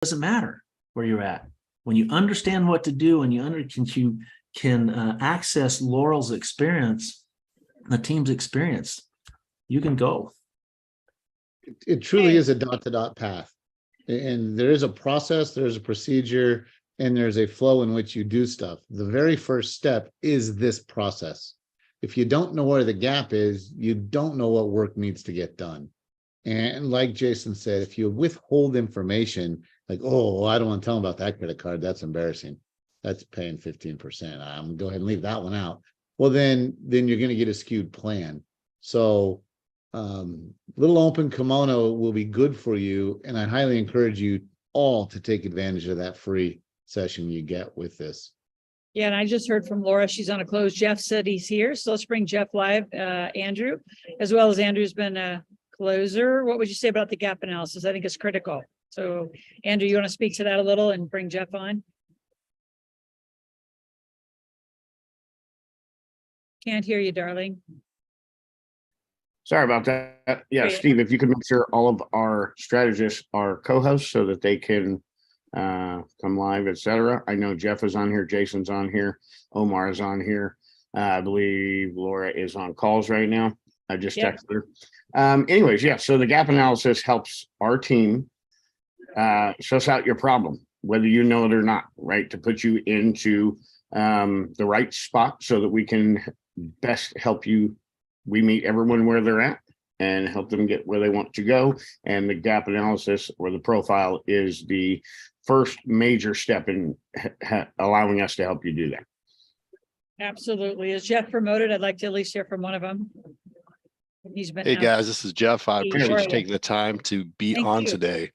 doesn't matter where you're at. When you understand what to do and you can access Loral's experience, the team's experience, you can go. It truly is a dot-to-dot path. And there is a process, there's a procedure, and there's a flow in which you do stuff. The very first step is this process. If you don't know where the gap is, you don't know what work needs to get done. And like Jason said, if you withhold information, like, oh, I don't want to tell them about that credit card, that's embarrassing. That's paying 15%. I'm gonna go ahead and leave that one out. Well, then you're going to get a skewed plan. So little open kimono will be good for you. And I highly encourage you all to take advantage of that free session you get with this. Yeah, and I just heard from Laura, she's on a close. Jeff said he's here. So let's bring Jeff live, Andrew, as well as Andrew's been a closer. What would you say about the gap analysis? I think it's critical. So Andrew, you want to speak to that a little and bring Jeff on? Can't hear you, darling. Sorry about that. Yeah, Steve, if you could make sure all of our strategists are co-hosts so that they can come live, etc. I know Jeff is on here, Jason's on here, Omar is on here. I believe Laura is on calls right now. I just texted her. Anyways, yeah, so the gap analysis helps our team suss out your problem, whether you know it or not, right? To put you into the right spot so that we can best help you. We meet everyone where they're at and help them get where they want to go. And the gap analysis or the profile is the first major step in allowing us to help you do that. Absolutely. Is Jeff promoted? I'd like to at least hear from one of them. He's been. Hey guys, this is Jeff. I appreciate you taking the time to be on today.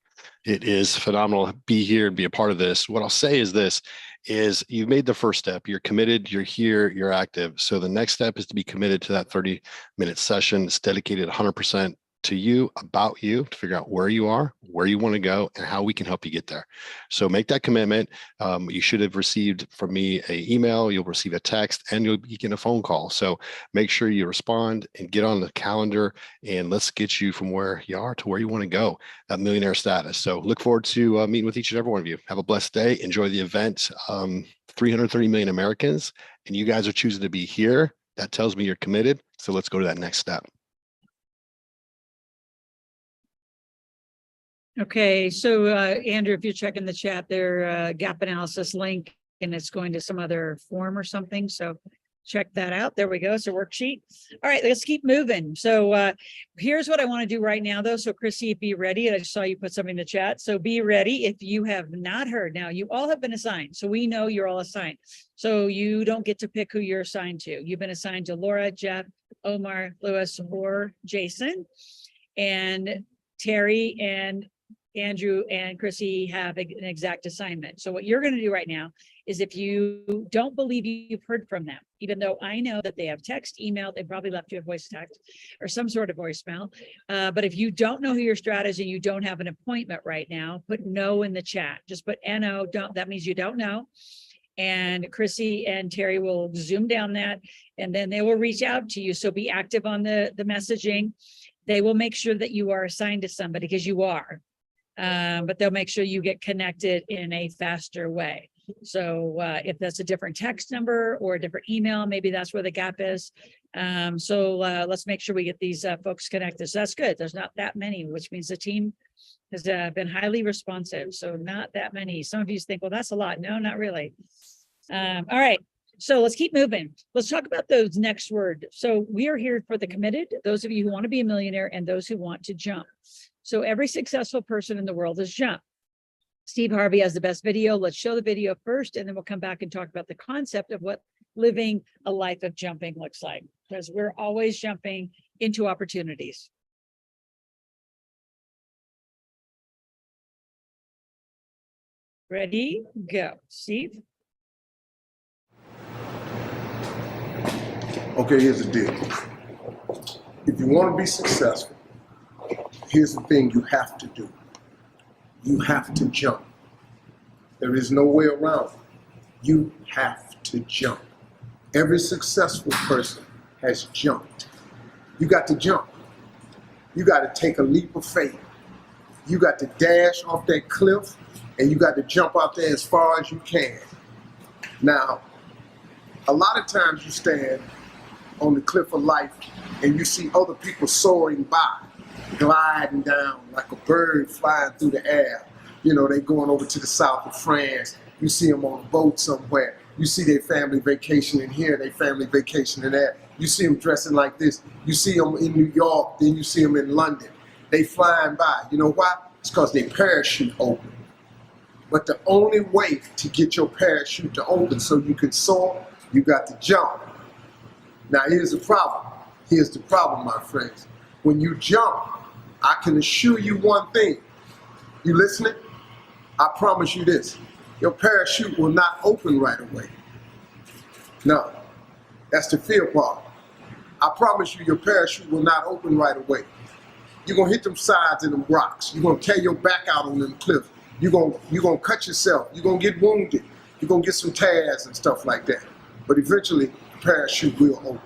It is phenomenal to be here and be a part of this. What I'll say is this, is you've made the first step. You're committed, you're here, you're active. So the next step is to be committed to that 30-minute session. It's dedicated 100% to you, about you, to figure out where you are, where you want to go, and how we can help you get there. So make that commitment. You should have received from me an email, you'll receive a text, and you'll be getting a phone call. So make sure you respond and get on the calendar, and let's get you from where you are to where you want to go, that millionaire status. So look forward to meeting with each and every one of you. Have a blessed day. Enjoy the event. 330 million Americans, and you guys are choosing to be here. That tells me you're committed. So let's go to that next step. Okay, so Andrew, if you're checking the chat, their gap analysis link, and it's going to some other form or something. So check that out. There we go. It's a worksheet. All right, let's keep moving. So here's what I want to do right now, though. So Chrissy, be ready. I just saw you put something in the chat. So be ready if you have not heard. Now, you all have been assigned. So we know you're all assigned. So you don't get to pick who you're assigned to. You've been assigned to Laura, Jeff, Omar, Lewis, or Jason. And Terry and Andrew and Chrissy have an exact assignment. So what you're going to do right now is, if you don't believe you've heard from them, even though I know that they have text, email, they probably left you a voice text or some sort of voicemail. But if you don't know who your strategy, you don't have an appointment right now, put no in the chat. Just put NO, don't, that means you don't know. And Chrissy and Terry will zoom down that, and then they will reach out to you. So be active on the messaging. They will make sure that you are assigned to somebody, because you are. But they'll make sure you get connected in a faster way. So if that's a different text number or a different email, maybe that's where the gap is. So let's make sure we get these folks connected. So that's good. There's not that many, which means the team has been highly responsive. So not that many. Some of you think, well, that's a lot. No, not really. All right. So let's keep moving. Let's talk about those next words. So we are here for the committed, those of you who want to be a millionaire, and those who want to jump. So every successful person in the world has jumped. Steve Harvey has the best video. Let's show the video first, and then we'll come back and talk about the concept of what living a life of jumping looks like, because we're always jumping into opportunities. Ready, go. Steve? Okay, here's the deal. If you want to be successful, here's the thing you have to do. You have to jump. There is no way around it. You have to jump. Every successful person has jumped. You got to jump. You got to take a leap of faith. You got to dash off that cliff and you got to jump out there as far as you can. Now, a lot of times you stand on the cliff of life and you see other people soaring by, gliding down like a bird flying through the air. You know, they going over to the south of France. You see them on a boat somewhere. You see their family vacationing here, their family vacationing there. You see them dressing like this. You see them in New York, then you see them in London. They flying by. You know why? It's because their parachute open. But the only way to get your parachute to open so you can soar, you got to jump. Now here's the problem. Here's the problem, my friends. When you jump, I can assure you one thing. You listening? I promise you this. Your parachute will not open right away. No, that's the fear part. I promise you your parachute will not open right away. You're gonna hit them sides of them rocks. You're gonna tear your back out on them cliffs. You're gonna cut yourself. You're gonna get wounded. You're gonna get some tears and stuff like that. But eventually, the parachute will open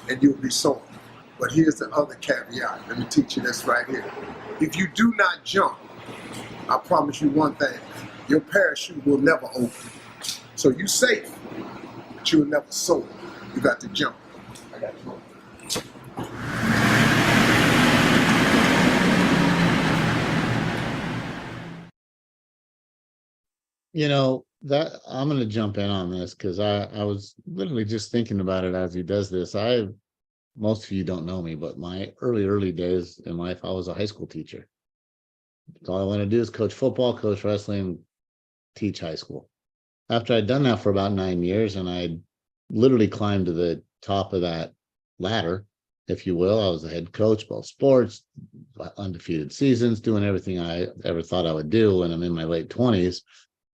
and you'll be soaring. But here's the other caveat. Let me teach you this right here. If you do not jump, I promise you one thing, your parachute will never open. So you're safe, but you'll never soar. You got to jump. I got to go. You know, that I'm going to jump in on this because I was literally just thinking about it as he does this. Most of you don't know me, but my early days in life, I was a high school teacher. All I want to do is coach football, coach wrestling, teach high school. After I'd done that for about 9 years and I literally climbed to the top of that ladder, if you will, I was the head coach, both sports, undefeated seasons, doing everything I ever thought I would do when I'm in my late 20s.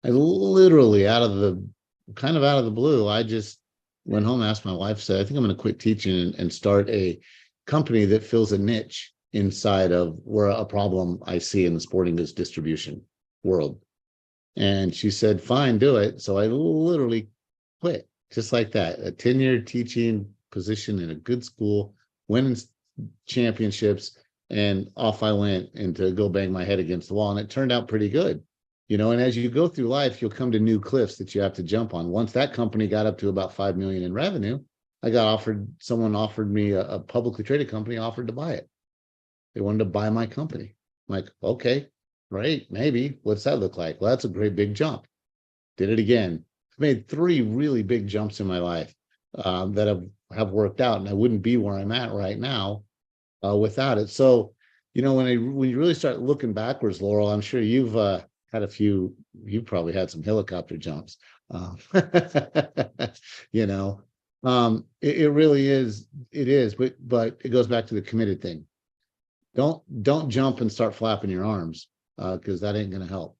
I literally out of the blue, I just went home, asked my wife, said, I think I'm going to quit teaching and start a company that fills a niche inside of where a problem I see in the sporting goods distribution world. And she said, fine, do it. So I literally quit just like that. A 10-year teaching position in a good school, winning championships, and off I went and to go bang my head against the wall. And it turned out pretty good. You know, and as you go through life, you'll come to new cliffs that you have to jump on. Once that company got up to about 5 million in revenue, someone offered me a publicly traded company offered to buy it. They wanted to buy my company. I'm like, okay, great, maybe. What's that look like? Well, that's a great big jump. Did it again. I've made 3 really big jumps in my life that have worked out, and I wouldn't be where I'm at right now without it. So, you know, when you really start looking backwards, Laurel, I'm sure you've you've probably had some helicopter jumps. You know, it really is. It is, but it goes back to the committed thing. Don't jump and start flapping your arms because that ain't going to help.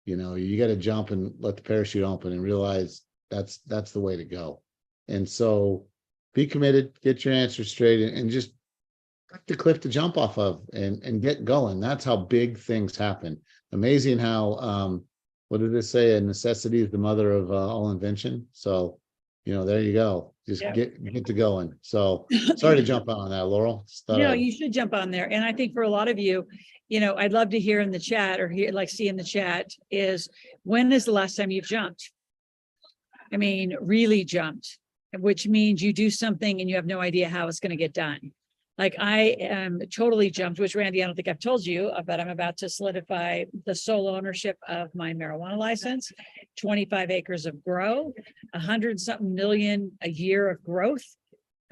You know, you got to jump and let the parachute open and realize that's the way to go. And so be committed, get your answers straight, and just pick the cliff to jump off of and get going. That's how big things happen. Amazing how, what did it say? A necessity is the mother of all invention. So, you know, there you go. Just get to going. So sorry to jump on that, Laurel. No, you should jump on there. And I think for a lot of you, you know, I'd love to hear in the chat or see in the chat is, when is the last time you've jumped? I mean, really jumped, which means you do something and you have no idea how it's going to get done. Like I am totally jumped, which Randy, I don't think I've told you, but I'm about to solidify the sole ownership of my marijuana license, 25 acres of grow, 100-something million a year of growth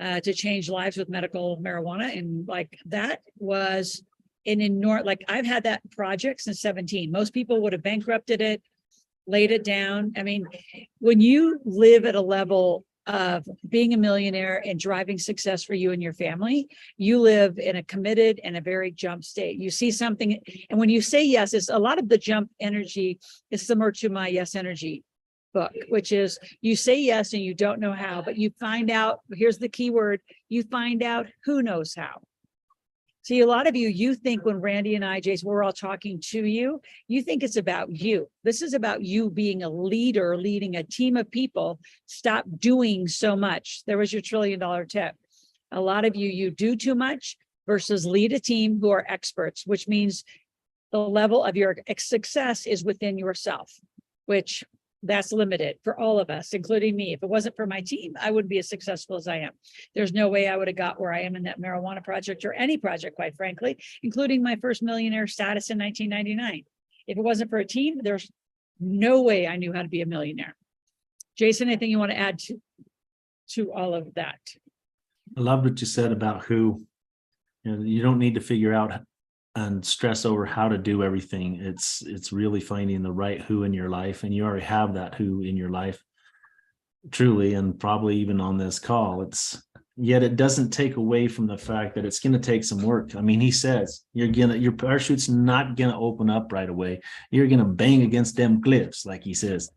to change lives with medical marijuana. And like that was an enormous, like I've had that project since 17. Most people would have bankrupted it, laid it down. I mean, when you live at a level of being a millionaire and driving success for you and your family, you live in a committed and a very jump state. You see something, and when you say yes, it's a lot of the jump energy is similar to my Yes Energy book, which is you say yes and you don't know how, but you find out, here's the key word, you find out who knows how. See, a lot of you think when Randy and I, Jason, we're all talking to you, you think it's about you. This is about you being a leader, leading a team of people. Stop doing so much. There was your $1 trillion tip. A lot of you do too much versus lead a team who are experts, which means the level of your success is within yourself, which that's limited for all of us, including me. If it wasn't for my team, I wouldn't be as successful as I am. There's no way I would have got where I am in that marijuana project or any project, quite frankly, including my first millionaire status in 1999. If it wasn't for a team, there's no way I knew how to be a millionaire. Jason, anything you want to add to all of that? I love what you said about who, you don't need to figure out and stress over how to do everything. It's really finding the right who in your life, and you already have that who in your life, truly, and probably even on this call. Yet it doesn't take away from the fact that it's going to take some work. I mean, he says your parachute's not going to open up right away. You're going to bang against them cliffs, like he says.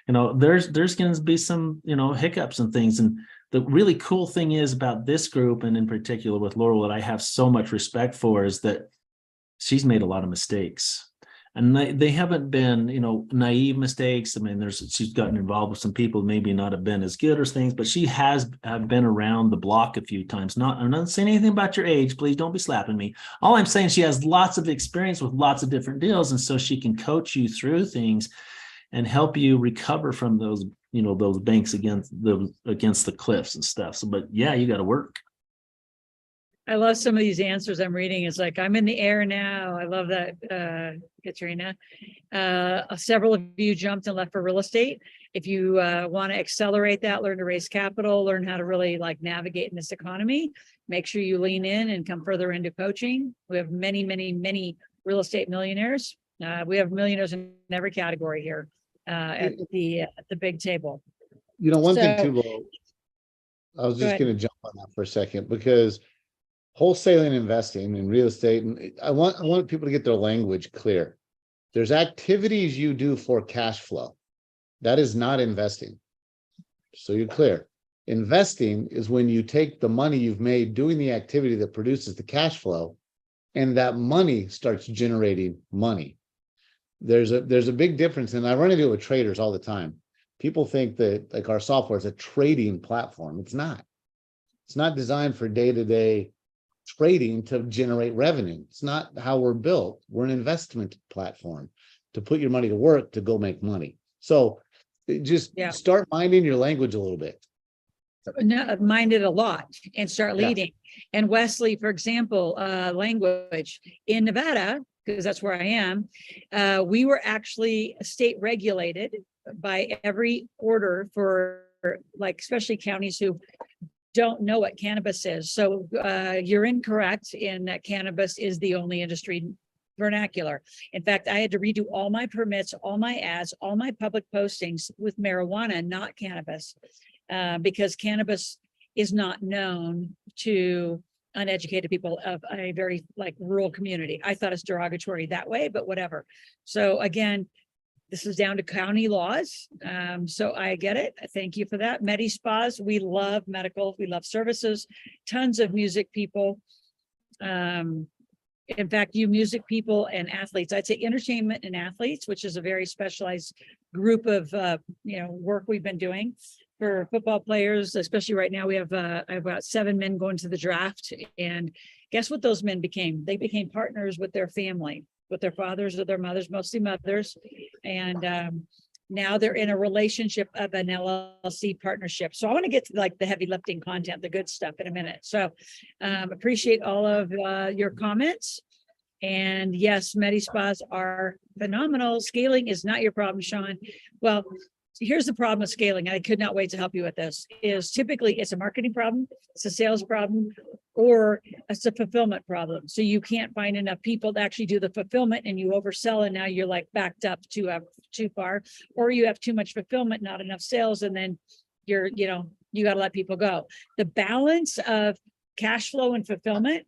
There's going to be some hiccups and things. And the really cool thing is about this group, and in particular with Loral, that I have so much respect for, is that she's made a lot of mistakes, and they haven't been, naive mistakes. I mean, she's gotten involved with some people maybe not have been as good as things, but she has been around the block a few times. I'm not saying anything about your age. Please don't be slapping me. All I'm saying, she has lots of experience with lots of different deals, and so she can coach you through things and help you recover from those, those banks against the cliffs and stuff. So, but yeah, you got to work. I love some of these answers I'm reading. It's like, I'm in the air now. I love that, Katrina. Several of you jumped and left for real estate. If you want to accelerate that, learn to raise capital, learn how to really navigate in this economy, make sure you lean in and come further into coaching. We have many, many, many real estate millionaires. We have millionaires in every category here at the big table. One thing too, Laurel, I was just going to jump on that for a second, because wholesaling, investing in real estate, and I want people to get their language clear. There's activities you do for cash flow. That is not investing. So you're clear. Investing is when you take the money you've made doing the activity that produces the cash flow, and that money starts generating money. There's a big difference, and I run into it with traders all the time. People think that our software is a trading platform. It's not. It's not designed for day-to-day trading to generate revenue. It's not how we're built. We're an investment platform to put your money to work to go make money. So just start minding your language a little bit. No, mind it a lot and start leading. And Wesley, for example, language in Nevada, because that's where I am, we were actually state regulated by every order for especially counties who don't know what cannabis is. So you're incorrect in that cannabis is the only industry vernacular. In fact, I had to redo all my permits, all my ads, all my public postings with marijuana, not cannabis, because cannabis is not known to uneducated people of a very rural community. I thought it's derogatory that way, but whatever. So again, this is down to county laws. So I get it. Thank you for that. Medi spas, we love medical, we love services, tons of music people. In fact, you music people and athletes, I'd say entertainment and athletes, which is a very specialized group of work we've been doing for football players, especially right now. We have about 7 men going to the draft, and guess what those men became? They became partners with their family, with their fathers or their mothers, mostly mothers. And now they're in a relationship of an LLC partnership. So I want to get to the heavy lifting content, the good stuff in a minute. So appreciate all of your comments. And yes, Medi spas are phenomenal. Scaling is not your problem, Sean. Well, here's the problem with scaling. I could not wait to help you with this. Is typically it's a marketing problem, it's a sales problem, or it's a fulfillment problem. So you can't find enough people to actually do the fulfillment, and you oversell, and now you're backed up too far, or you have too much fulfillment, not enough sales, and then you got to let people go. The balance of cash flow and fulfillment,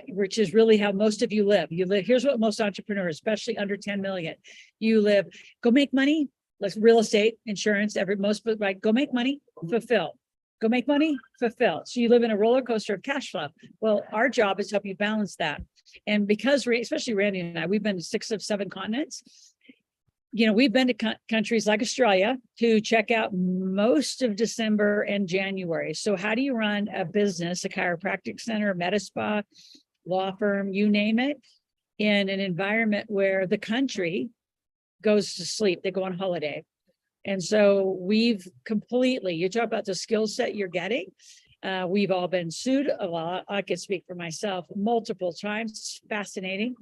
which is really how most of you live. Here's what most entrepreneurs, especially under 10 million, you live, go make money. Like real estate, insurance, go make money, fulfill. Go make money, fulfill. So you live in a roller coaster of cash flow. Well, our job is to help you balance that. And because especially Randy and I, we've been to 6 of 7 continents. We've been to countries like Australia to check out most of December and January. So how do you run a business, a chiropractic center, a med spa, law firm, you name it, in an environment where the country goes to sleep, they go on holiday. And so we've completely, you talk about the skill set you're getting. We've all been sued a lot. I could speak for myself multiple times. It's fascinating.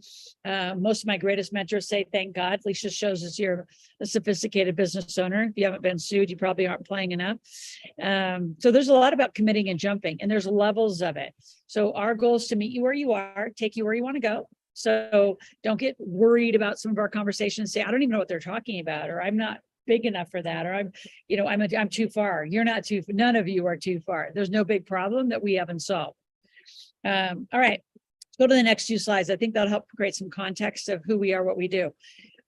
Most of my greatest mentors say, thank God. At least it shows us you're a sophisticated business owner. If you haven't been sued, you probably aren't playing enough. So there's a lot about committing and jumping, and there's levels of it. So our goal is to meet you where you are, take you where you want to go. So don't get worried about some of our conversations. Say, I don't even know what they're talking about, or I'm not big enough for that, or I'm too far. You're not too, none of you are too far. There's no big problem that we haven't solved. All right, let's go to the next 2 slides. I think that'll help create some context of who we are, what we do.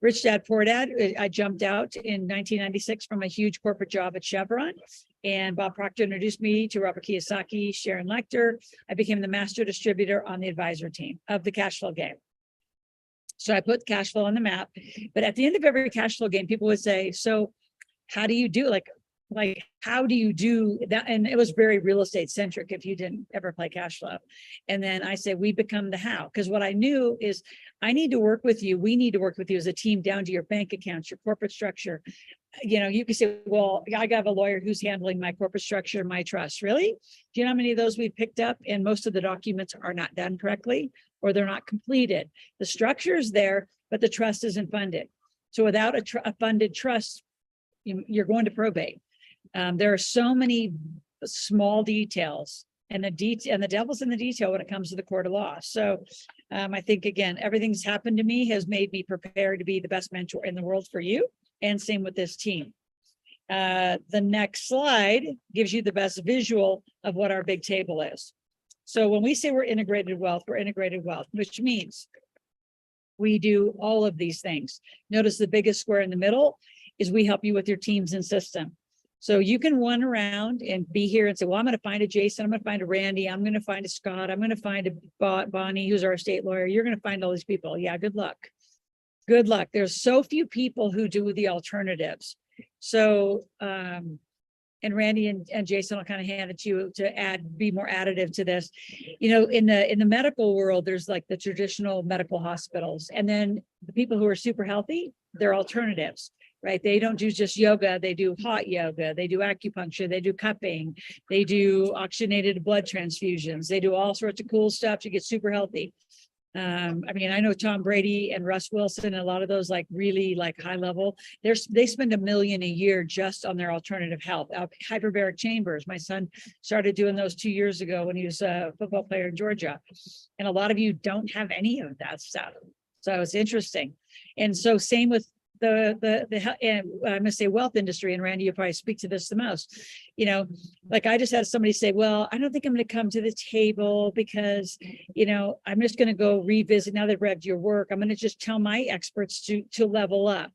Rich Dad, Poor Dad. I jumped out in 1996 from a huge corporate job at Chevron, and Bob Proctor introduced me to Robert Kiyosaki, Sharon Lechter. I became the master distributor on the advisor team of the cash flow game. So I put cash flow on the map, but at the end of every cash flow game, people would say, so how do you do like how do you do that? And it was very real estate centric if you didn't ever play cash flow. And then I said, we become the how, because what I knew is I need to work with you. We need to work with you as a team down to your bank accounts, your corporate structure. You can say, well, I got a lawyer who's handling my corporate structure, my trust. Really? Do you know how many of those we've picked up? And most of the documents are not done correctly, or they're not completed. The structure is there, but the trust isn't funded. So without a funded trust, you're going to probate. There are so many small details, and the devil's in the detail when it comes to the court of law. So I think, again, everything's happened to me has made me prepared to be the best mentor in the world for you, and same with this team. The next slide gives you the best visual of what our big table is. So when we say we're integrated wealth, which means we do all of these things. Notice the biggest square in the middle is we help you with your teams and system. So you can run around and be here and say, well, I'm going to find a Jason, I'm going to find a Randy, I'm going to find a Scott, I'm going to find a Bonnie, who's our estate lawyer. You're going to find all these people. Yeah, good luck. Good luck. There's so few people who do the alternatives. So, and Randy and Jason will kind of hand it to you to be more additive to this. In the medical world, there's like the traditional medical hospitals, and then the people who are super healthy, they're alternatives, right? They don't do just yoga, they do hot yoga, they do acupuncture, they do cupping, they do oxygenated blood transfusions, they do all sorts of cool stuff to get super healthy. I know Tom Brady and Russ Wilson, and a lot of those like really like high level, they spend $1 million a year just on their alternative health. Hyperbaric chambers. My son started doing those 2 years ago when he was a football player in Georgia. And a lot of you don't have any of that stuff. So it's interesting. And so same with I'm going to say wealth industry, and Randy, you probably speak to this the most. Like I just had somebody say, well, I don't think I'm going to come to the table because, I'm just going to go revisit. Now they've read your work, I'm going to just tell my experts to level up.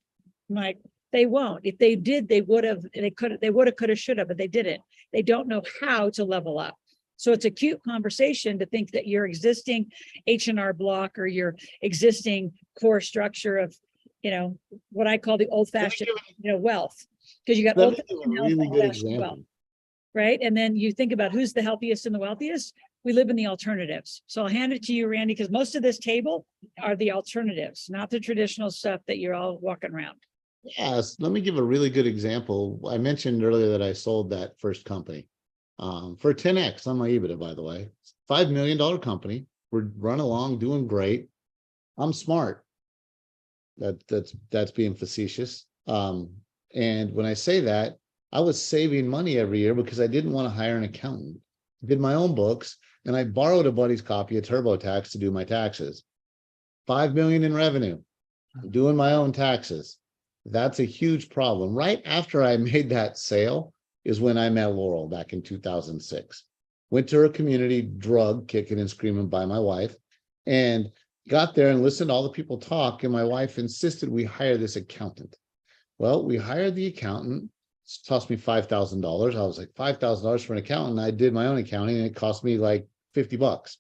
I'm like, they won't. If they did, they would have, could have, should have, but they didn't. They don't know how to level up. So it's a cute conversation to think that your existing H&R block or your existing core structure of, what I call the old-fashioned, wealth, because you got old-fashioned health, really good old-fashioned example. wealth, right? And then you think about who's the healthiest and the wealthiest. We live in the alternatives. So I'll hand it to you, Randy, because most of this table are the alternatives, not the traditional stuff that you're all walking around. Yes, let me give a really good example. I mentioned earlier that I sold that first company for 10x on my EBITDA, by the way. $5 million company. We're run along, doing great. I'm smart. That's being facetious. And when I say that, I was saving money every year because I didn't want to hire an accountant. I did my own books, and I borrowed a buddy's copy of TurboTax to do my taxes. 5 million in revenue, I'm doing my own taxes. That's a huge problem. Right after I made that sale is when I met Loral back in 2006. Went to her community, drug, kicking and screaming by my wife, and got there and listened to all the people talk, and my wife insisted we hire this accountant. Well, we hired the accountant. It cost me $5,000. I was like, $5,000 for an accountant. I did my own accounting, and it cost me like $50.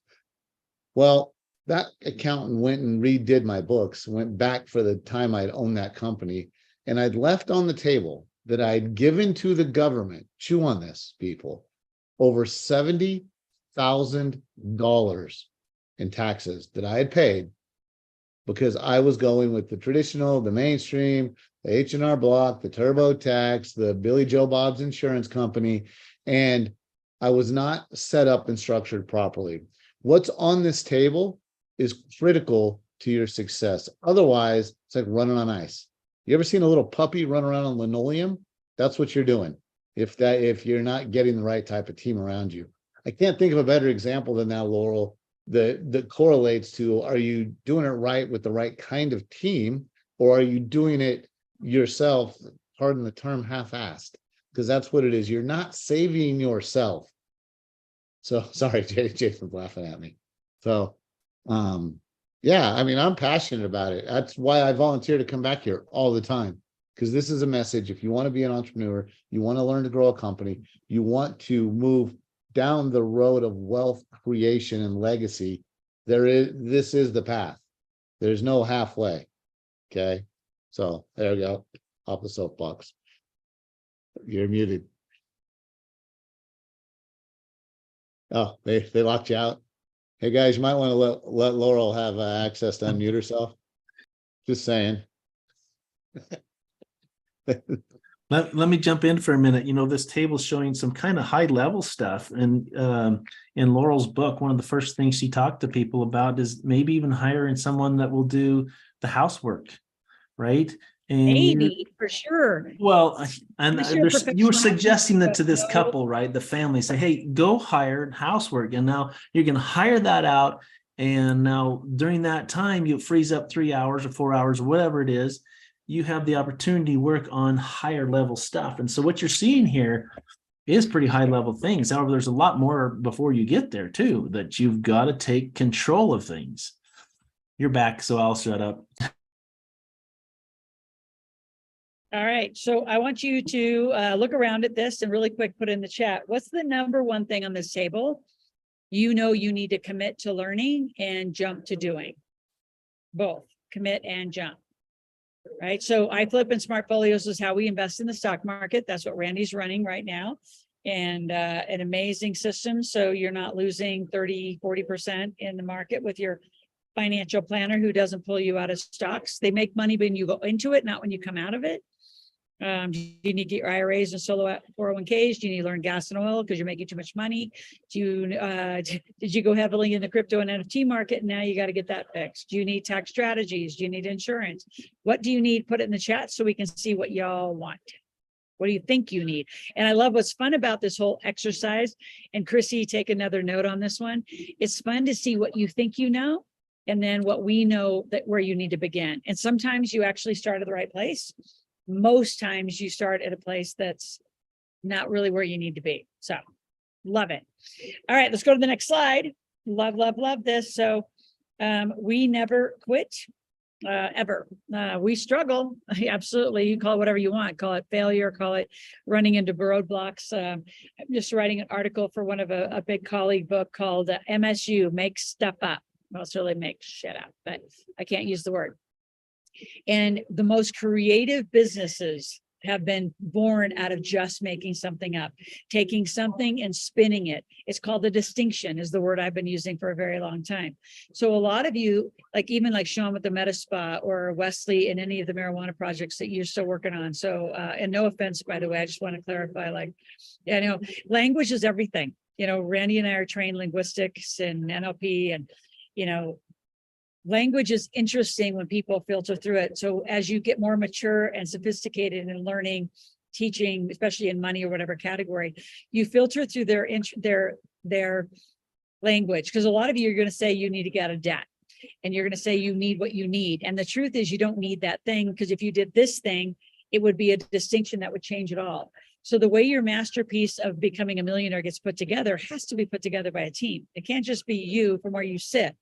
Well, that accountant went and redid my books, went back for the time I'd owned that company, and I'd left on the table that I'd given to the government, chew on this, people, over $70,000 in taxes that I had paid because I was going with the traditional, the mainstream, the H&R Block, the TurboTax, the Billy Joe Bob's insurance company, and I was not set up and structured properly. What's on this table is critical to your success. Otherwise, it's like running on ice. You ever seen a little puppy run around on linoleum? That's what you're doing. If you're not getting the right type of team around you. I can't think of a better example than that, Laurel, that correlates to, are you doing it right with the right kind of team, or are you doing it yourself, pardon the term, half-assed? Because that's what it is. You're not saving yourself. So sorry, Jason's laughing at me. So yeah, I mean, I'm passionate about it. That's why I volunteer to come back here all the time, because this is a message. If you want to be an entrepreneur, you want to learn to grow a company, you want to move down the road of wealth creation and legacy, this is the path. There's no halfway. Okay. So there we go. Off the soapbox. You're muted. Oh, they locked you out. Hey guys, you might want to let Laurel have access to unmute herself. Just saying. Let me jump in for a minute. You know, this table's showing some kind of high level stuff. And in Laurel's book, one of the first things she talked to people about is maybe even hiring someone that will do the housework, right? And Maybe, for sure. well, and Unless you're a you were professional suggesting that to this no. couple, right? The family, say, hey, go hire housework. And now you're going to hire that out. And now during that time, you freeze up 3 hours or 4 hours or whatever it is. You have the opportunity to work on higher level stuff. And so what you're seeing here is pretty high level things. However, there's a lot more before you get there too, that you've got to take control of things. You're back, so I'll shut up. All right. So I want you to look around at this and really quick put in the chat. What's the number one thing on this table you know you need to commit to learning and jump to doing? Both commit and jump. Right. So iFlip and Smartfolios is how we invest in the stock market. That's what Randy's running right now. And an amazing system. So you're not losing 30, 40% in the market with your financial planner who doesn't pull you out of stocks. They make money when you go into it, not when you come out of it. Do you need to get your IRAs and solo 401ks? Do you need to learn gas and oil because you're making too much money? Did you go heavily in the crypto and NFT market? And now you got to get that fixed. Do you need tax strategies? Do you need insurance? What do you need? Put it in the chat so we can see what y'all want. What do you think you need? And I love what's fun about this whole exercise. And Chrissy, take another note on this one. It's fun to see what you think you know, and then what we know that where you need to begin. And sometimes you actually start at the right place. Most times you start at a place that's not really where you need to be. So love it. All right, let's go to the next slide. Love, love, love this. So we never quit ever. We struggle. Absolutely. You call it whatever you want. Call it failure, call it running into roadblocks. I'm just writing an article for one of a big colleague book called MSU, Make Stuff Up. Well, it's really make shit up, but I can't use the word. And the most creative businesses have been born out of just making something up, taking something and spinning it. It's called the distinction, is the word I've been using for a very long time. So a lot of you, like even like Sean with the Meta Spa or Wesley in any of the marijuana projects that you're still working on. So, and no offense, by the way, I just want to clarify, like, yeah, you know, language is everything. You know, Randy and I are trained linguistics and NLP, and, you know, language is interesting when people filter through it. So as you get more mature and sophisticated in learning, teaching, especially in money or whatever category, you filter through their language. Because a lot of you are going to say you need to get out of debt, and you're going to say you need what you need. And the truth is you don't need that thing, because if you did this thing, it would be a distinction that would change it all. So the way your masterpiece of becoming a millionaire gets put together has to be put together by a team. It can't just be you from where you sit.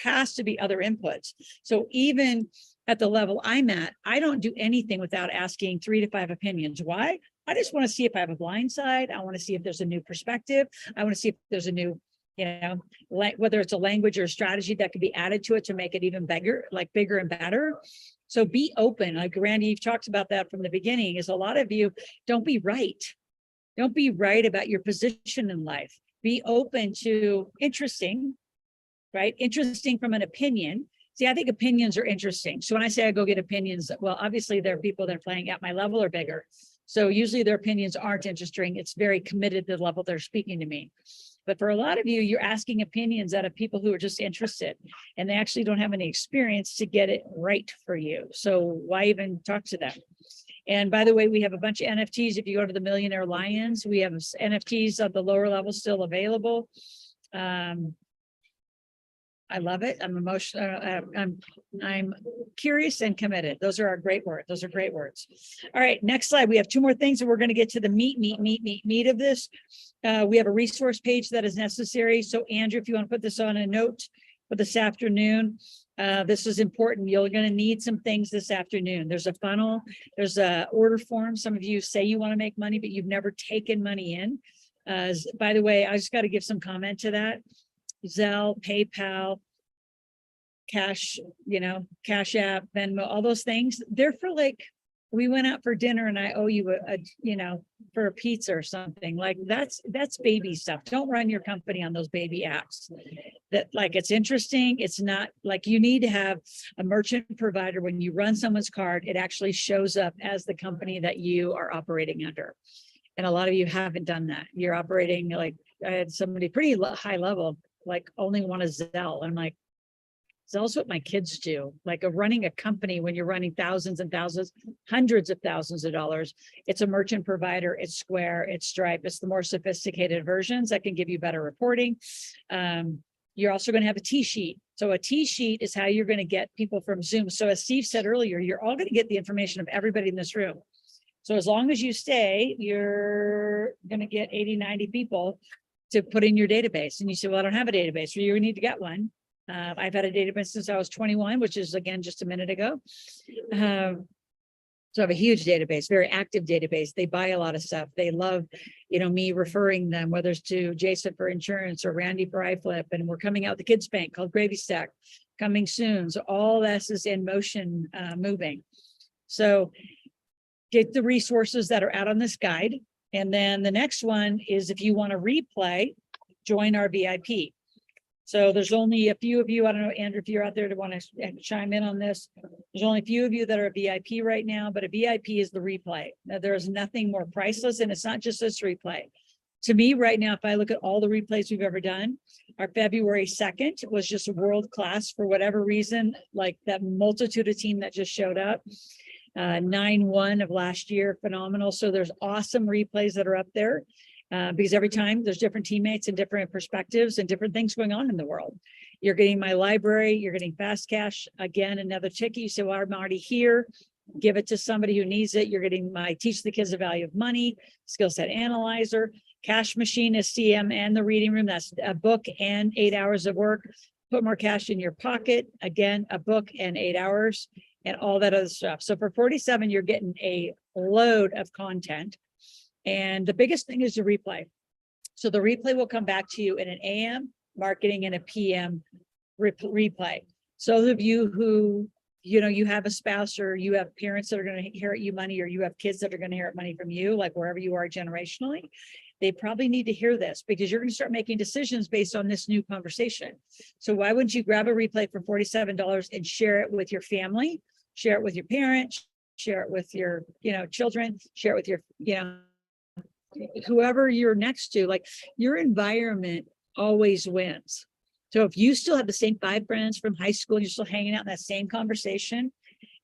Has to be other inputs. So even at the level I'm at, I don't do anything without asking 3 to 5 opinions. Why? I just want to see if I have a blind side. I want to see if there's a new perspective. I want to see if there's a new, you know, whether it's a language or a strategy that could be added to it to make it even bigger, like bigger and better. So be open. Like Randy, you've talked about that from the beginning, is a lot of you don't be right. Don't be right about your position in life. Be open to interesting, right? Interesting from an opinion. See, I think opinions are interesting. So when I say I go get opinions, well, obviously there are people that are playing at my level or bigger. So usually their opinions aren't interesting. It's very committed to the level they're speaking to me. But for a lot of you, you're asking opinions out of people who are just interested and they actually don't have any experience to get it right for you. So why even talk to them? And by the way, we have a bunch of NFTs. If you go to the Millionaire Lions, we have NFTs at the lower level still available. I love it. I'm emotional. I'm curious and committed. Those are our great words. Those are great words. All right, next slide. We have two more things and we're going to get to the meat of this. We have a resource page that is necessary. So Andrew, if you want to put this on a note for this afternoon, this is important. You're going to need some things this afternoon. There's a funnel. There's a order form. Some of you say you want to make money, but you've never taken money in. By the way, I just got to give some comment to that. Zelle, PayPal, Cash, Cash App, Venmo, all those things. They're for like, we went out for dinner and I owe you for a pizza or something. Like that's baby stuff. Don't run your company on those baby apps. That like it's interesting. It's not like you need to have a merchant provider. When you run someone's card, it actually shows up as the company that you are operating under. And a lot of you haven't done that. You're operating like, I had somebody pretty high level, like only want a Zelle. I'm like, Zelle's what my kids do. Like running a company when you're running thousands and thousands, hundreds of thousands of dollars. It's a merchant provider. It's Square. It's Stripe. It's the more sophisticated versions that can give you better reporting. You're also going to have a T-sheet. So a T-sheet is how you're going to get people from Zoom. So as Steve said earlier, you're all going to get the information of everybody in this room. So as long as you stay, you're going to get 80, 90 people to put in your database. And you say, well, I don't have a database. Well, you need to get one. I've had a database since I was 21, which is again, just a minute ago. So I have a huge database, very active database. They buy a lot of stuff. They love, me referring them, whether it's to Jason for insurance or Randy for iFlip. And we're coming out with the kids bank called Gravy Stack coming soon. So all this is in motion, moving. So get the resources that are out on this guide. And then the next one is if you want to replay, join our VIP. So there's only a few of you, I don't know, Andrew, if you're out there to want to chime in on this. There's only a few of you that are a VIP right now, but a VIP is the replay. Now, there's nothing more priceless, and it's not just this replay. To me right now, if I look at all the replays we've ever done, our February 2nd was just world-class for whatever reason, like that multitude of team that just showed up. 9/1 of last year, phenomenal. So there's awesome replays that are up there. Because every time there's different teammates and different perspectives and different things going on in the world. You're getting my library, you're getting fast cash, again, another ticket. You say, well, I'm already here. Give it to somebody who needs it. You're getting my Teach the Kids the Value of Money, Skill Set Analyzer, Cash Machine is CM and the Reading Room. That's a book and 8 hours of work. Put more cash in your pocket. Again, a book and 8 hours and all that other stuff. So for $47, you're getting a load of content. And the biggest thing is the replay. So the replay will come back to you in an AM marketing and a PM replay. So those of you who, you have a spouse or you have parents that are going to inherit you money, or you have kids that are going to inherit money from you, like wherever you are generationally, they probably need to hear this because you're going to start making decisions based on this new conversation. So why wouldn't you grab a replay for $47 and share it with your family, share it with your parents, share it with your, children, share it with your, whoever you're next to. Like your environment always wins. So if you still have the same 5 friends from high school, you're still hanging out in that same conversation,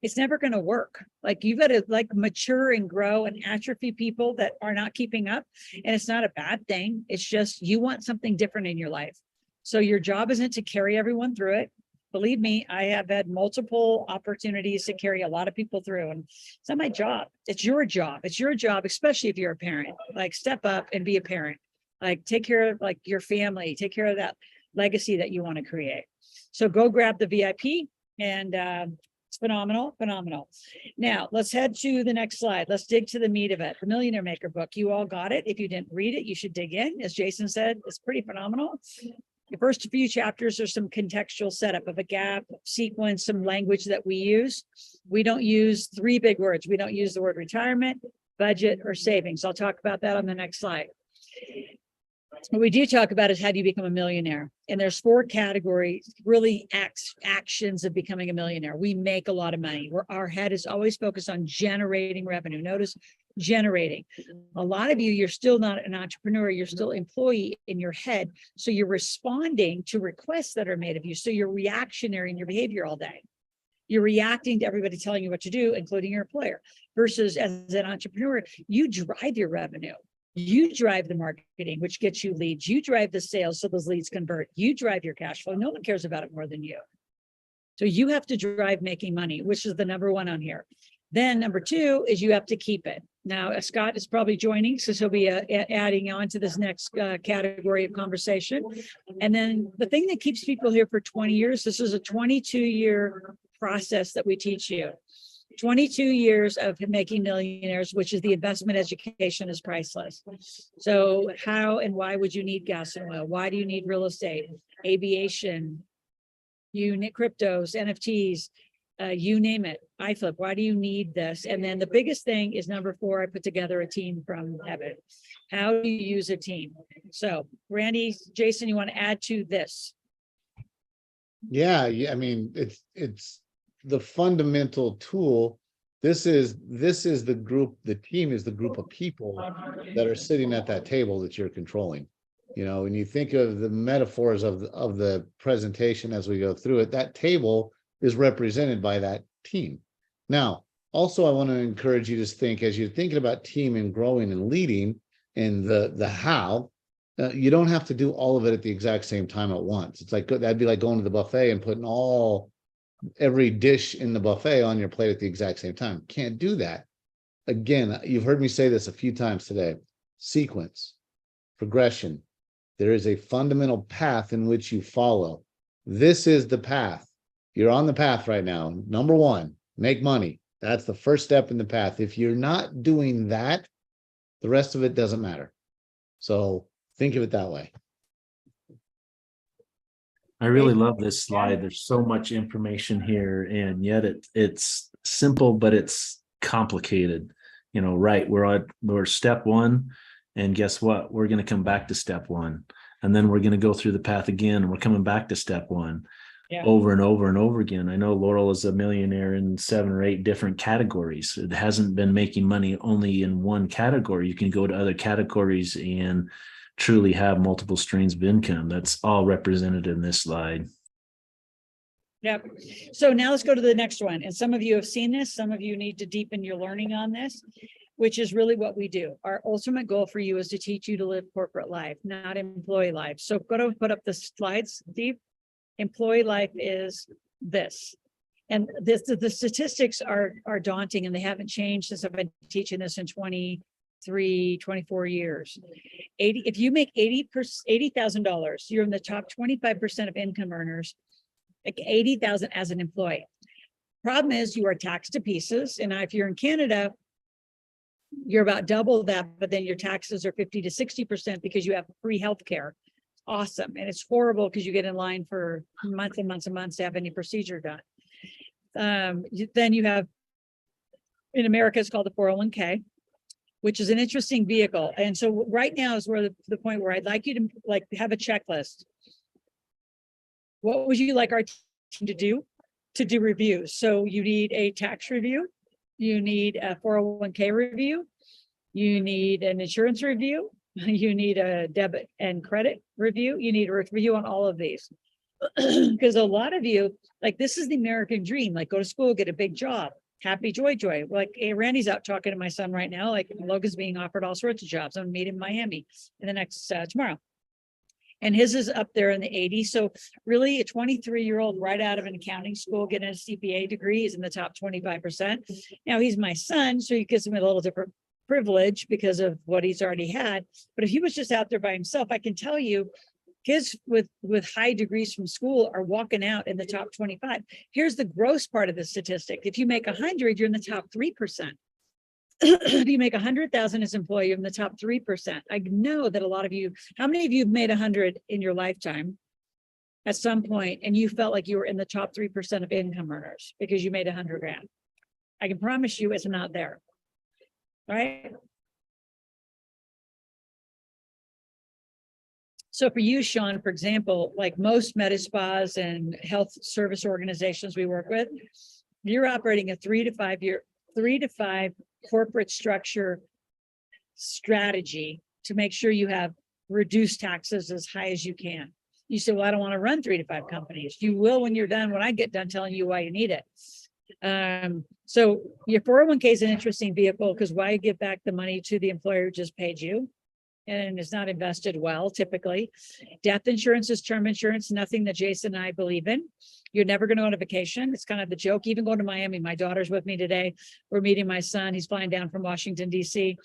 it's never going to work. Like you've got to mature and grow and atrophy people that are not keeping up. And it's not a bad thing. It's just, you want something different in your life. So your job isn't to carry everyone through it. Believe me, I have had multiple opportunities to carry a lot of people through, and it's not my job. It's your job. It's your job, especially if you're a parent. Like step up and be a parent. Like take care of your family. Take care of that legacy that you want to create. So go grab the VIP, and it's phenomenal. Now let's head to the next slide. Let's dig to the meat of it. The Millionaire Maker book. You all got it. If you didn't read it, you should dig in. As Jason said, it's pretty phenomenal. The first few chapters are some contextual setup of a gap, sequence, some language that we use. We don't use 3 big words. We don't use the word retirement, budget, or savings. I'll talk about that on the next slide. What we do talk about is how do you become a millionaire? And there's 4 categories, really actions of becoming a millionaire. We make a lot of money. Our head is always focused on generating revenue. Notice generating. A lot of you, you're still not an entrepreneur. You're still employee in your head. So you're responding to requests that are made of you. So you're reactionary in your behavior all day. You're reacting to everybody telling you what to do, including your employer, versus as an entrepreneur, you drive your revenue. You drive the marketing, which gets you leads. You drive the sales, so those leads convert. You drive your cash flow. No one cares about it more than you. So you have to drive making money, which is the number 1 on here. Then number 2 is you have to keep it. Now, Scott is probably joining, so he'll be adding on to this next category of conversation. And then the thing that keeps people here for 20 years, this is a 22-year process that we teach you. 22 years of making millionaires, which is the investment education is priceless. So how and why would you need gas and oil? Why do you need real estate, aviation, cryptos, NFTs, you name it, iFlip? Why do you need this? And then the biggest thing is number 4, I put together a team from heaven. How do you use a team? So Randy, Jason, you want to add to this? Yeah, I mean, it's the fundamental tool. This is the group, the team is the group of people that are sitting at that table that you're controlling. You know, when you think of the metaphors of the presentation as we go through it, that table is represented by that team. Now, also, I want to encourage you to think, as you're thinking about team and growing and leading and the how, you don't have to do all of it at the exact same time at once. It's like, that'd be like going to the buffet and putting every dish in the buffet on your plate at the exact same time. Can't do that. Again, you've heard me say this a few times today. Sequence, progression. There is a fundamental path in which you follow. This is the path. You're on the path right now. Number 1, make money. That's the first step in the path. If you're not doing that, the rest of it doesn't matter. So think of it that way. I really love this slide. There's so much information here, and yet it's simple, but it's complicated. You know, right? We're step 1, and guess what? We're going to come back to step 1, and then we're going to go through the path again, and we're coming back to step 1 over and over and over again. I know Loral is a millionaire in 7 or 8 different categories. It hasn't been making money only in one category. You can go to other categories and truly have multiple streams of income. That's all represented in this slide. Yep. So now let's go to the next one. And some of you have seen this. Some of you need to deepen your learning on this, which is really what we do. Our ultimate goal for you is to teach you to live corporate life, not employee life. So go to put up the slides, Steve. Employee life is this. And the statistics are daunting, and they haven't changed since I've been teaching this in 24 years. If you make $80,000, you're in the top 25% of income earners, like 80,000 as an employee. Problem is you are taxed to pieces. And if you're in Canada, you're about double that, but then your taxes are 50 to 60% because you have free healthcare. Awesome. And it's horrible because you get in line for months and months and months to have any procedure done. Then you have, in America, it's called the 401k, which is an interesting vehicle. And so right now is where the point where I'd like you to have a checklist. What would you like our team to do? To do reviews. So you need a tax review. You need a 401k review. You need an insurance review. You need a debit and credit review. You need a review on all of these. Because a lot of you, like, this is the American dream, like go to school, get a big job, happy, joy. Like, hey, Randy's out talking to my son right now. Like, Logan's being offered all sorts of jobs. I'm gonna meet him in Miami in the next tomorrow. And his is up there in the 80s. So really a 23-year-old right out of an accounting school, getting a CPA degree is in the top 25%. Now he's my son, so he gives him a little different privilege because of what he's already had. But if he was just out there by himself, I can tell you kids with high degrees from school are walking out in the top 25. Here's the gross part of the statistic. If you make 100, you're in the top 3%. If you make 100,000 as employee, you're in the top 3%. I know that a lot of you, how many of you have made 100 in your lifetime at some point, and you felt like you were in the top 3% of income earners because you made 100 grand? I can promise you it's not there. Right? So for you, Sean, for example, like most med spas and health service organizations we work with, you're operating a 3 to 5 corporate structure strategy to make sure you have reduced taxes as high as you can. You say, well, I don't want to run 3 to 5 companies. You will when you're done, when I get done telling you why you need it. So your 401k is an interesting vehicle because why give back the money to the employer who just paid you? And it's not invested well, typically. Death insurance is term insurance, nothing that Jason and I believe in. You're never going to go on a vacation. It's kind of the joke. Even going to Miami, my daughter's with me today. We're meeting my son. He's flying down from Washington, D.C.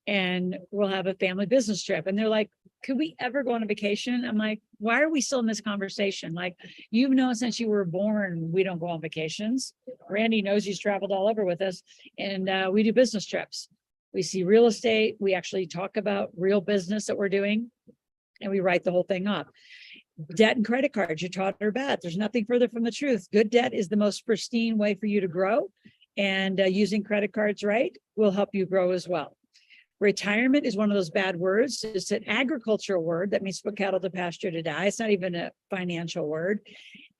and we'll have a family business trip. And they're like, could we ever go on a vacation? I'm like, why are we still in this conversation? Like, you've known since you were born, we don't go on vacations. Randy knows he's traveled all over with us, and we do business trips. We see real estate. We actually talk about real business that we're doing, and we write the whole thing up. Debt and credit cards, you're taught or bad. There's nothing further from the truth. Good debt is the most pristine way for you to grow, and using credit cards right will help you grow as well. Retirement is one of those bad words. It's an agricultural word that means put cattle to pasture to die. It's not even a financial word.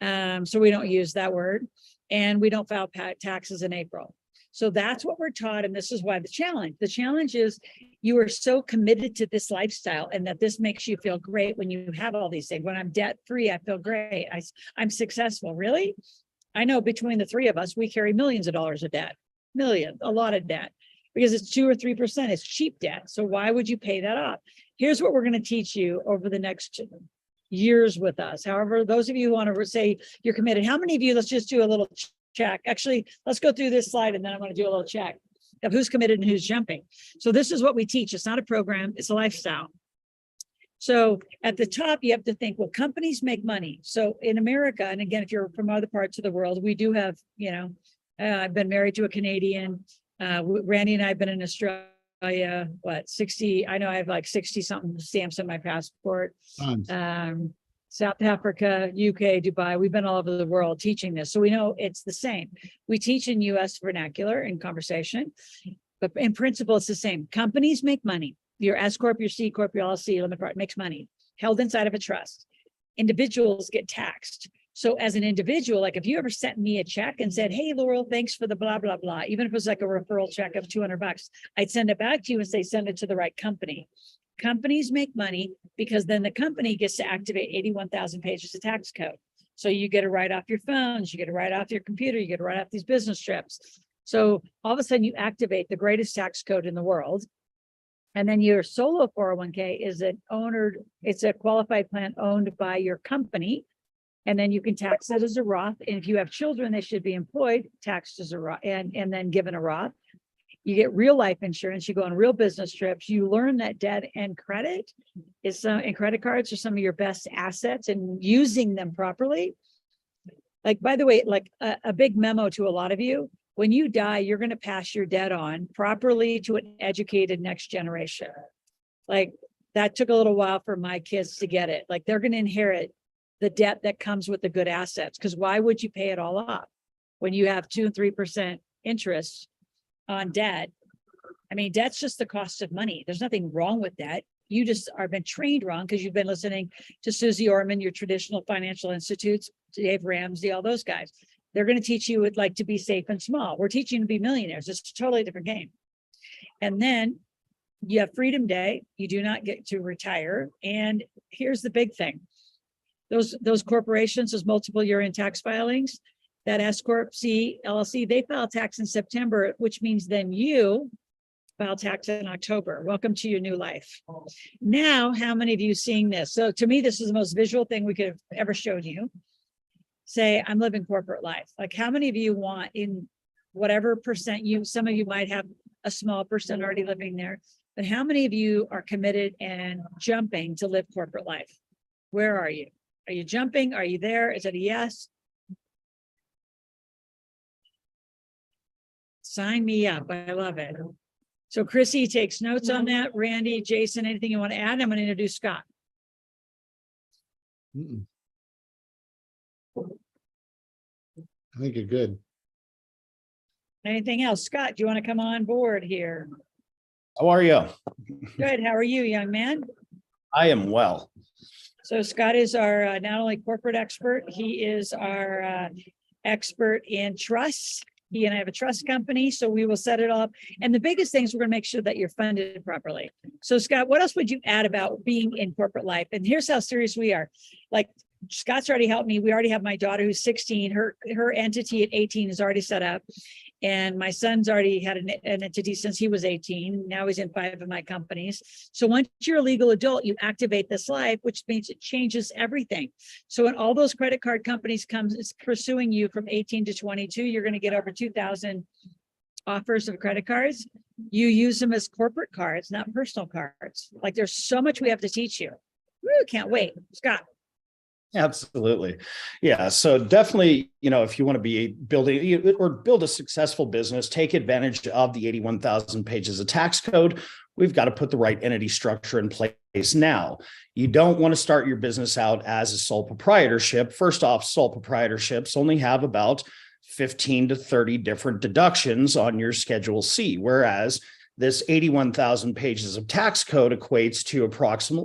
So we don't use that word, and we don't file taxes in April. So that's what we're taught. And this is why the challenge is you are so committed to this lifestyle and that this makes you feel great when you have all these things. When I'm debt free, I feel great. I'm successful. Really? I know between the three of us, we carry millions of dollars of debt, a lot of debt, because it's 2 or 3%. It's cheap debt. So why would you pay that off? Here's what we're going to teach you over the next years with us. However, those of you who want to say you're committed, how many of you, let's just do a little check. Actually, let's go through this slide and then I'm going to do a little check of who's committed and who's jumping. So this is what we teach. It's not a program, it's a lifestyle. So at the top, you have to think, well, companies make money. So in America, and again, if you're from other parts of the world, we do have, I've been married to a Canadian. Randy and I have been in Australia, 60, I know I have like 60 something stamps in my passport. South Africa, UK, Dubai, we've been all over the world teaching this. So we know it's the same. We teach in US vernacular and conversation, but in principle, it's the same. Companies make money. Your S Corp, your C Corp, your LLC, limited partner makes money, held inside of a trust. Individuals get taxed. So as an individual, like if you ever sent me a check and said, hey, Loral, thanks for the blah, blah, blah, even if it was like a referral check of $200, I'd send it back to you and say, send it to the right company. Companies make money because then the company gets to activate 81,000 pages of tax code. So you get to write off your phones, you get to write off your computer, you get to write off these business trips. So all of a sudden you activate the greatest tax code in the world. And then your solo 401k is it's a qualified plan owned by your company. And then you can tax it as a Roth. And if you have children, they should be employed, taxed as a Roth, and then given a Roth. You get real life insurance, you go on real business trips, you learn that debt and credit and credit cards are some of your best assets, and using them properly. Like, by the way, like a big memo to a lot of you, when you die, you're going to pass your debt on properly to an educated next generation. Like that took a little while for my kids to get it. Like they're going to inherit the debt that comes with the good assets. Because why would you pay it all off when you have 2 and 3% interest on debt? I mean, debt's just the cost of money. There's nothing wrong with that. You just are been trained wrong because you've been listening to Susie Orman, your traditional financial institutes, Dave Ramsey, all those guys. They're going to teach you would like to be safe and small. We're teaching you to be millionaires. It's a totally different game. And then you have Freedom Day. You do not get to retire. And here's the big thing. Those corporations, those multiple year-end tax filings, that S Corp, C, LLC, they file tax in September, which means then you file tax in October. Welcome to your new life. Now, how many of you seeing this? So to me, this is the most visual thing we could have ever shown you. Say, I'm living corporate life. Like how many of you want in whatever percent some of you might have a small percent already living there, but how many of you are committed and jumping to live corporate life? Where are you? Are you jumping? Are you there? Is it a yes? Sign me up. I love it. So Chrissy takes notes on that. Randy, Jason, anything you want to add? I'm going to introduce Scott. I think you're good. Anything else? Scott, do you want to come on board here? How are you? Good. How are you, young man? I am well. So Scott is our not only corporate expert, he is our expert in trusts. He and I have a trust company, so we will set it all up. And the biggest thing is we're going to make sure that you're funded properly. So Scott, what else would you add about being in corporate life? And here's how serious we are. Like Scott's already helped me. We already have my daughter who's 16. Her entity at 18 is already set up. And my son's already had an entity since he was 18. Now he's in 5 of my companies. So once you're a legal adult, you activate this life, which means it changes everything. So when all those credit card companies is pursuing you from 18 to 22, you're going to get over 2,000 offers of credit cards. You use them as corporate cards, not personal cards. Like there's so much we have to teach you. Woo, can't wait. Scott. Absolutely. Yeah. So definitely, if you want to be building or build a successful business, take advantage of the 81,000 pages of tax code. We've got to put the right entity structure in place now. You don't want to start your business out as a sole proprietorship. First off, sole proprietorships only have about 15 to 30 different deductions on your Schedule C, whereas this 81,000 pages of tax code equates to approximately